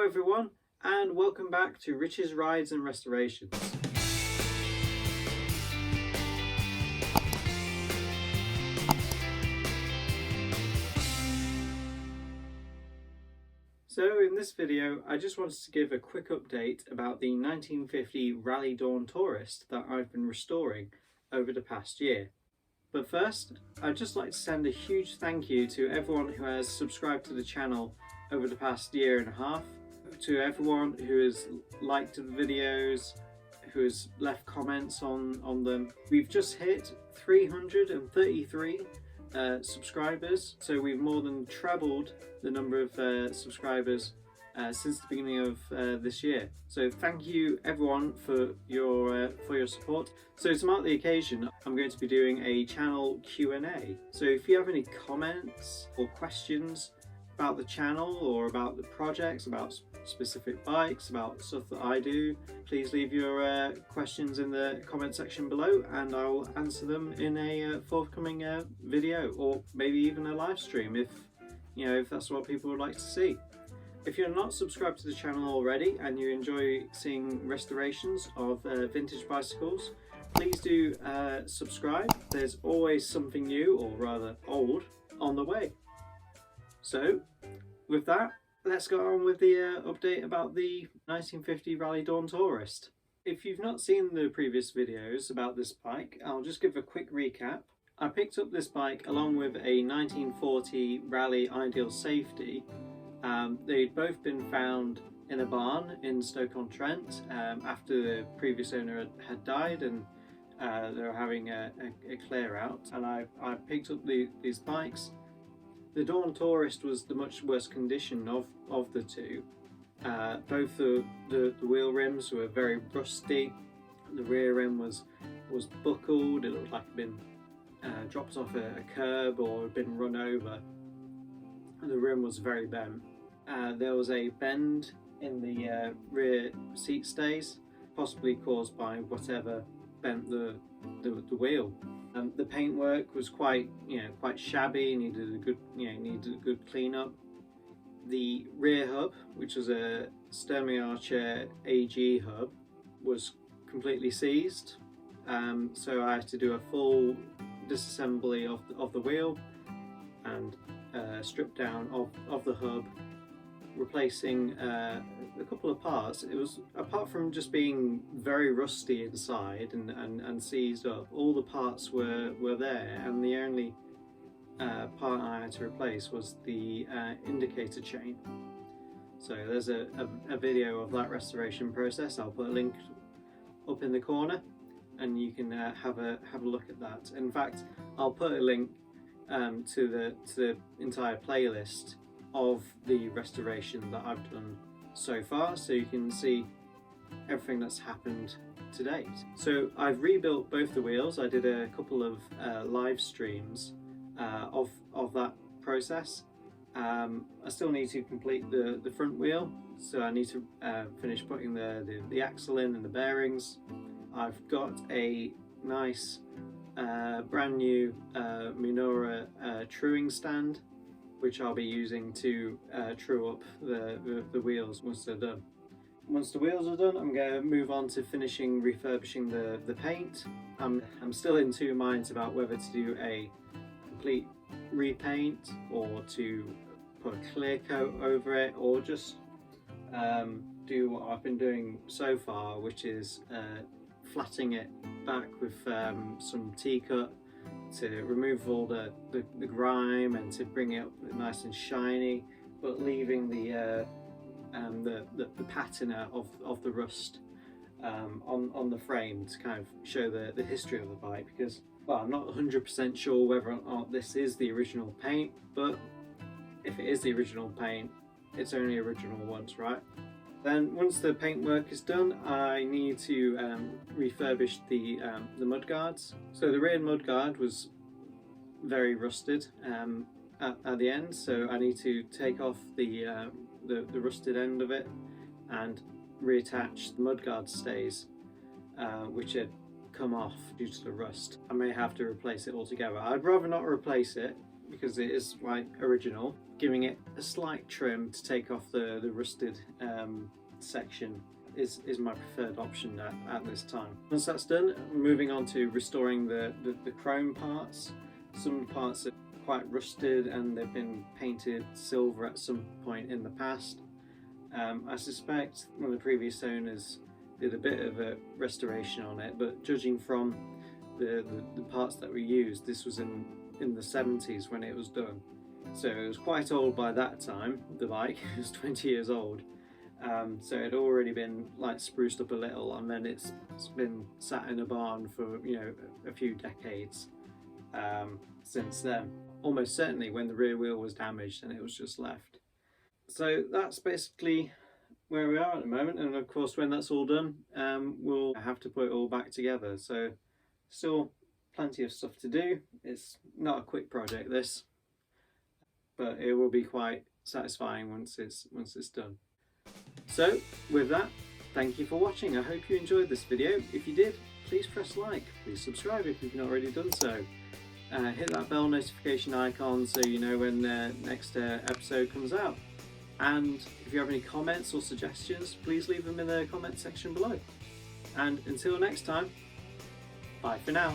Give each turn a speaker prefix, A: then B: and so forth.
A: everyone, and welcome back to Rich's Rides and Restorations. So in this video I just wanted to give a quick update about the 1950 Raleigh Dawn Tourist that I've been restoring over the past year. But first, I'd just like to send a huge thank you to everyone who has subscribed to the channel over the past year and a half, to everyone who has liked the videos, who has left comments on them. We've just hit 333 subscribers, so we've more than trebled the number of subscribers since the beginning of this year. So thank you everyone for your support. So to mark the occasion, I'm going to be doing a channel Q&A. So if you have any comments or questions about the channel or about the projects, about specific bikes, about stuff that I do, please leave your questions in the comment section below and I'll answer them in a forthcoming video, or maybe even a live stream if that's what people would like to see. If you're not subscribed to the channel already and you enjoy seeing restorations of vintage bicycles, please do subscribe. There's always something new, or rather old, on the way. So with that, let's go on with the update about the 1950 Raleigh Dawn Tourist. If you've not seen the previous videos about this bike, I'll just give a quick recap. I picked up this bike along with a 1940 Raleigh Ideal Safety. They'd both been found in a barn in Stoke-on-Trent after the previous owner had died, and they were having a clear out, and I picked up these bikes. The Dawn Tourist was the much worse condition of the two. Both the wheel rims were very rusty. The rear rim was buckled. It looked like it had been dropped off a curb or had been run over. The rim was very bent. There was a bend in the rear seat stays, possibly caused by whatever bent the wheel. The paintwork was quite shabby, needed a good cleanup. The rear hub, which was a Sturmey Archer AG hub, was completely seized. So I had to do a full disassembly of the wheel and strip down of the hub, replacing a couple of parts. It was, apart from just being very rusty inside and seized up, all the parts were there, and the only part I had to replace was the indicator chain. So there's a video of that restoration process. I'll put a link up in the corner and you can have a look at that. In fact, I'll put a link to the entire playlist of the restoration that I've done so far, so you can see everything that's happened to date. So I've rebuilt both the wheels. I did a couple of live streams of that process. I still need to complete the front wheel, so I need to finish putting the axle in and the bearings. I've got a nice brand new Minora truing stand, which I'll be using to true up the wheels once they're done. Once the wheels are done, I'm going to move on to refurbishing the paint. I'm still in two minds about whether to do a complete repaint or to put a clear coat over it, or just do what I've been doing so far, which is flattening it back with some T-cut to remove all the grime and to bring it up nice and shiny, but leaving the patina of the rust on the frame to kind of show the history of the bike, because, well, I'm not 100% sure whether or not this is the original paint, but if it is the original paint, it's only original once, right? Then once the paintwork is done, I need to refurbish the mudguards. So the rear mudguard was very rusted at the end, so I need to take off the rusted end of it and reattach the mudguard stays, which had come off due to the rust. I may have to replace it altogether. I'd rather not replace it because it is like original, giving it a slight trim to take off the rusted section is my preferred option at this time. Once that's done, moving on to restoring the chrome parts. Some parts are quite rusted and they've been painted silver at some point in the past. I suspect one of the previous owners did a bit of a restoration on it, but judging from the parts that were used, this was in the 70s when it was done. So it was quite old by that time, the bike. It was 20 years old. So it had already been like spruced up a little, and then it's been sat in a barn for, you know, a few decades since then. Almost certainly when the rear wheel was damaged and it was just left. So that's basically where we are at the moment, and of course when that's all done, we'll have to put it all back together. So still plenty of stuff to do. It's not a quick project, this, but it will be quite satisfying once it's done. So with that, thank you for watching. I hope you enjoyed this video. If you did, please press like, please subscribe if you've not already done so. Hit that bell notification icon so you know when the next episode comes out. And if you have any comments or suggestions, please leave them in the comment section below. And until next time, bye for now.